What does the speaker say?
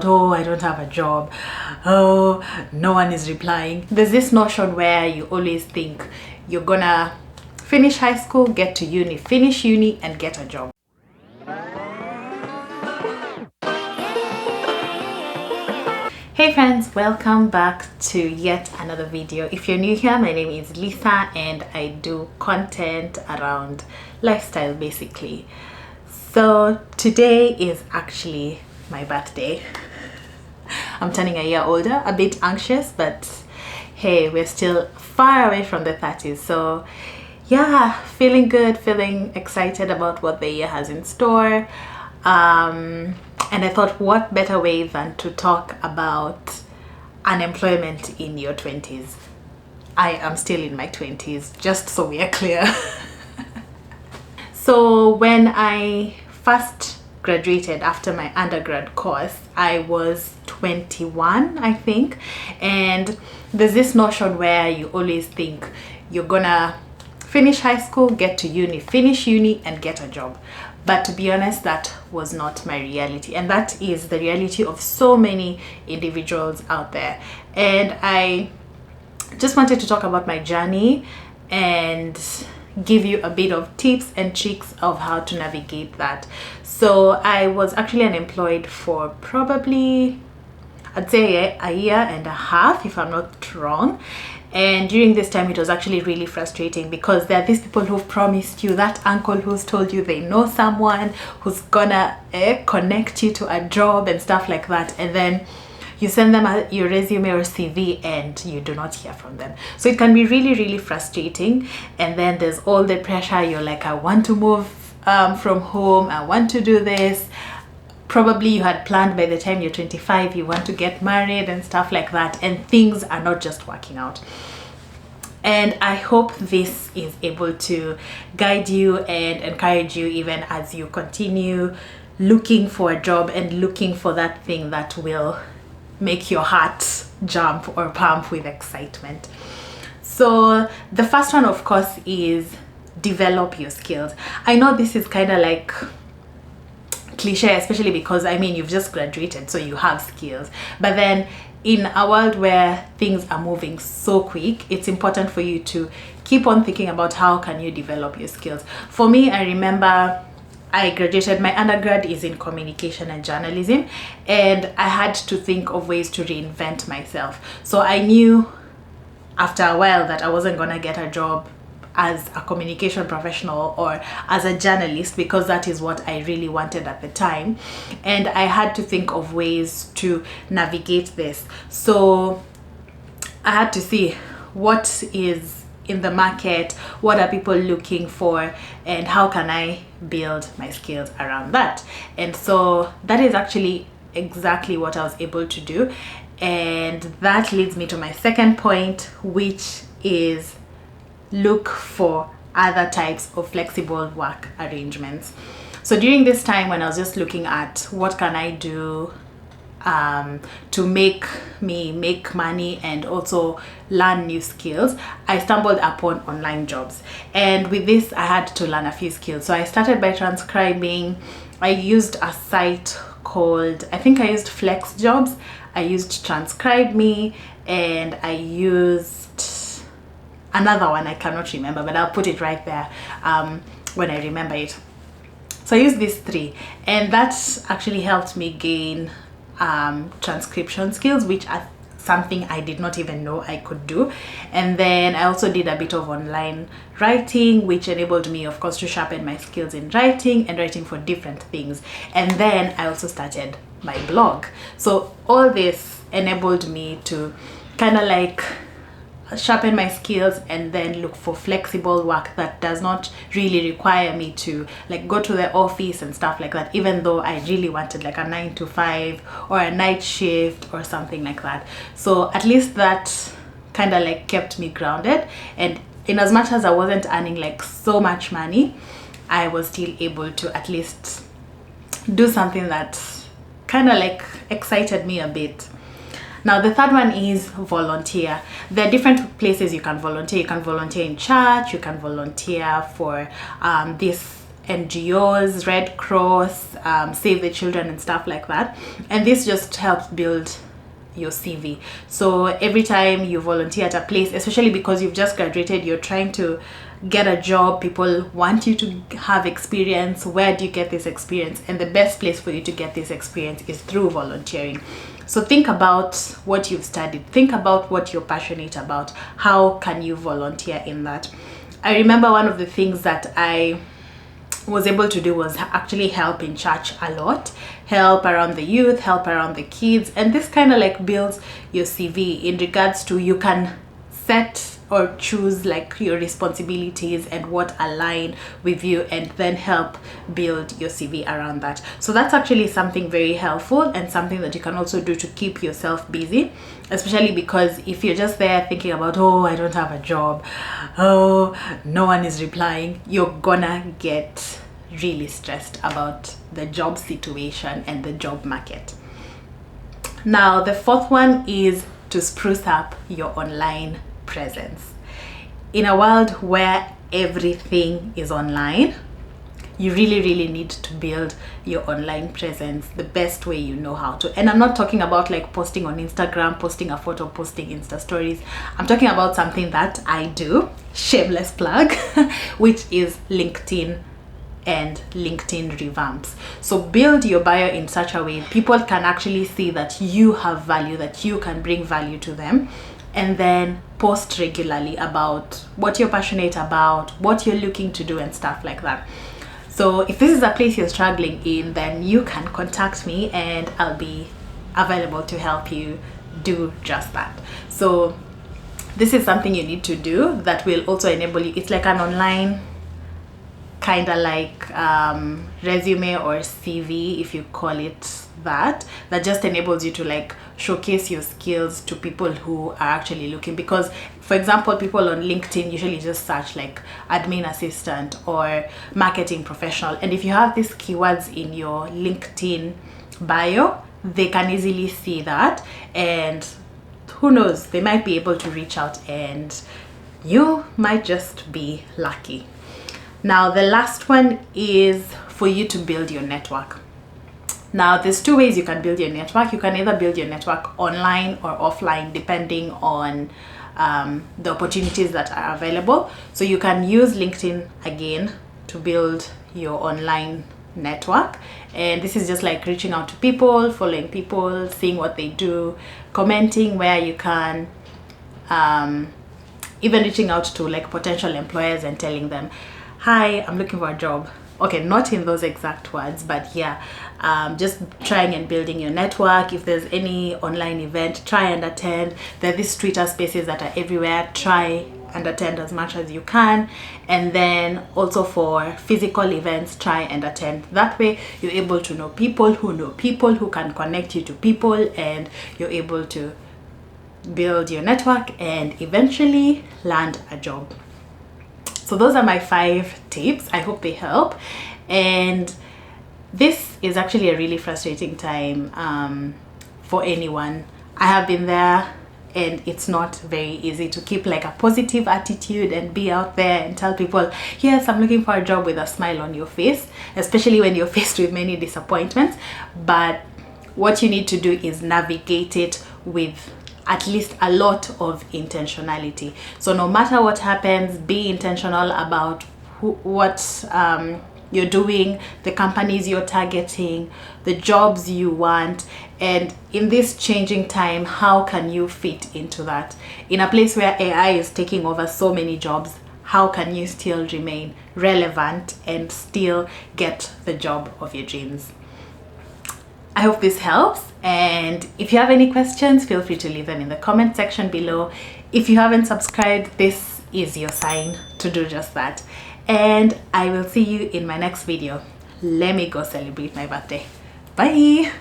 about, oh, I don't have a job, oh, no one is replying. There's this notion where you always think you're gonna finish high school, get to uni, finish uni, and get a job. Hey friends, welcome back to yet another video. If you're new here, my name is Lisa and I do content around lifestyle basically. So today is actually my birthday. I'm turning a year older, a bit anxious, but hey, we're still far away from the 30s. So yeah, feeling good, feeling excited about what the year has in store. And I thought, what better way than to talk about unemployment in your 20s. I am still in my 20s, just so we are clear. So when I first graduated after my undergrad course, I was 21, I think. And there's this notion where you always think you're gonna finish high school, get to uni, finish uni, and get a job. But to be honest, that was not my reality, and that is the reality of so many individuals out there. And I just wanted to talk about my journey and give you a bit of tips and tricks of how to navigate that. So I was actually unemployed for probably, I'd say a year and a half, if I'm not wrong. And during this time, it was actually really frustrating because there are these people who've promised you, that uncle who's told you they know someone who's gonna connect you to a job and stuff like that. And then you send them your resume or CV and you do not hear from them. So it can be really, really frustrating. And then there's all the pressure. You're like, I want to move from home. I want to do this. Probably you had planned by the time you're 25, you want to get married and stuff like that, and things are not just working out. And I hope this is able to guide you and encourage you even as you continue looking for a job and looking for that thing that will make your heart jump or pump with excitement. So the first one, of course, is develop your skills. I know this is kind of like cliche, especially because I mean, you've just graduated, so you have skills. But then in a world where things are moving so quick, it's important for you to keep on thinking about how can you develop your skills. For me, I remember I graduated, my undergrad is in communication and journalism, and I had to think of ways to reinvent myself. So I knew after a while that I wasn't gonna get a job as a communication professional or as a journalist, because that is what I really wanted at the time, and I had to think of ways to navigate this. So I had to see what is in the market, what are people looking for, and how can I build my skills around that. And so that is actually exactly what I was able to do, and that leads me to my second point, which is look for other types of flexible work arrangements. So during this time when I was just looking at what can I do to make money and also learn new skills, I stumbled upon online jobs. And with this, I had to learn a few skills. So I started by transcribing. I used a site called, I think I used Flex Jobs. I used Transcribe Me, and I used another one I cannot remember, but I'll put it right there when I remember it. So I used these three, and that actually helped me gain transcription skills, which are something I did not even know I could do. And then I also did a bit of online writing, which enabled me, of course, to sharpen my skills in writing and writing for different things. And then I also started my blog. So all this enabled me to kind of like sharpen my skills and then look for flexible work that does not really require me to like go to the office and stuff like that, even though I really wanted like a 9 to 5 or a night shift or something like that. So at least that kind of like kept me grounded, and in as much as I wasn't earning like so much money, I was still able to at least do something that kind of like excited me a bit. Now the third one is volunteer. There are different places you can volunteer. You can volunteer in church, you can volunteer for this NGOs, Red Cross, Save the Children and stuff like that. And this just helps build your CV. So every time you volunteer at a place, especially because you've just graduated, you're trying to get a job, people want you to have experience. Where do you get this experience? And the best place for you to get this experience is through volunteering. So think about what you've studied, think about what you're passionate about. How can you volunteer in that? I remember one of the things that I was able to do was actually help in church a lot, help around the youth, help around the kids. And this kind of like builds your CV in regards to, you can set or choose like your responsibilities and what align with you, and then help build your CV around that. So that's actually something very helpful and something that you can also do to keep yourself busy, especially because if you're just there thinking about, oh, I don't have a job, oh, no one is replying, you're gonna get really stressed about the job situation and the job market. Now, the fourth one is to spruce up your online presence. In a world where everything is online, you really need to build your online presence the best way you know how to. And I'm not talking about like posting on Instagram, posting a photo, posting Insta stories. I'm talking about something that I do, shameless plug, which is LinkedIn and LinkedIn revamps. So build your bio in such a way people can actually see that you have value, that you can bring value to them, and then post regularly about what you're passionate about, what you're looking to do and stuff like that. So if this is a place you're struggling in, then you can contact me and I'll be available to help you do just that. So this is something you need to do that will also enable you. It's like an online kind of like resume or CV, if you call it that just enables you to like showcase your skills to people who are actually looking. Because for example, people on LinkedIn usually just search like admin assistant or marketing professional, and if you have these keywords in your LinkedIn bio, they can easily see that, and who knows, they might be able to reach out and you might just be lucky. Now, the last one is for you to build your network. Now, there's two ways you can build your network. You can either build your network online or offline, depending on the opportunities that are available. So you can use LinkedIn again to build your online network. And this is just like reaching out to people, following people, seeing what they do, commenting where you can, even reaching out to like potential employers and telling them, hi, I'm looking for a job. Okay, not in those exact words, but yeah, just trying and building your network. If there's any online event, try and attend. There are these Twitter spaces that are everywhere. Try and attend as much as you can. And then also for physical events, try and attend. That way you're able to know people who can connect you to people, and you're able to build your network and eventually land a job. So those are my 5 tips. I hope they help. And this is actually a really frustrating time for anyone. I have been there, and it's not very easy to keep like a positive attitude and be out there and tell people, yes, I'm looking for a job, with a smile on your face, especially when you're faced with many disappointments. But what you need to do is navigate it with at least a lot of intentionality. So no matter what happens, be intentional about what you're doing, the companies you're targeting, the jobs you want, and in this changing time, how can you fit into that? In a place where AI is taking over so many jobs, how can you still remain relevant and still get the job of your dreams? I hope this helps, and if you have any questions, feel free to leave them in the comment section below. If you haven't subscribed, this is your sign to do just that, and I will see you in my next video. Let me go celebrate my birthday. Bye.